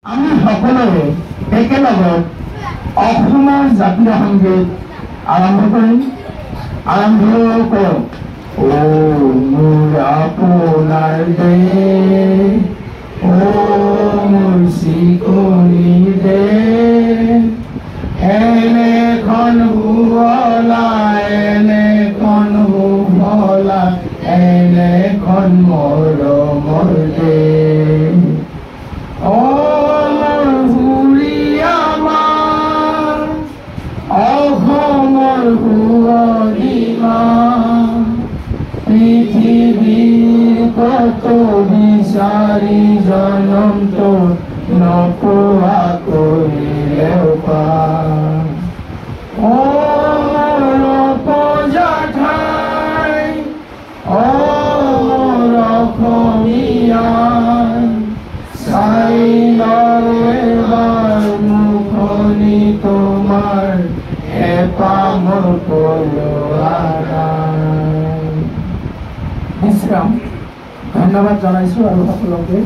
আমি সকলোৱে একেলগত অসমৰ জাতীয় সংগীত আৰম্ভ কৰিম। আৰম্ভ কৰোঁ। ও মোৰ আপোনাৰ দেশ, ও মোৰ চিকুনি দেশ, এনেখন শুৱলা, এনেখন সুফলা, এনেখন মৰমৰ দেশ। পৃথিৱীৰ কত বিচাৰি জনমটো নপোৱা কৰিলেও পাৰ। অপজা ঠাই, অসমীয়া চাই এবাৰ মুখনি তোমাৰ হেঁপাহ মোৰ পলোৱা নাই। বিশ্ৰাম। ধন্যবাদ জনাইছোঁ আৰু সকলোকে।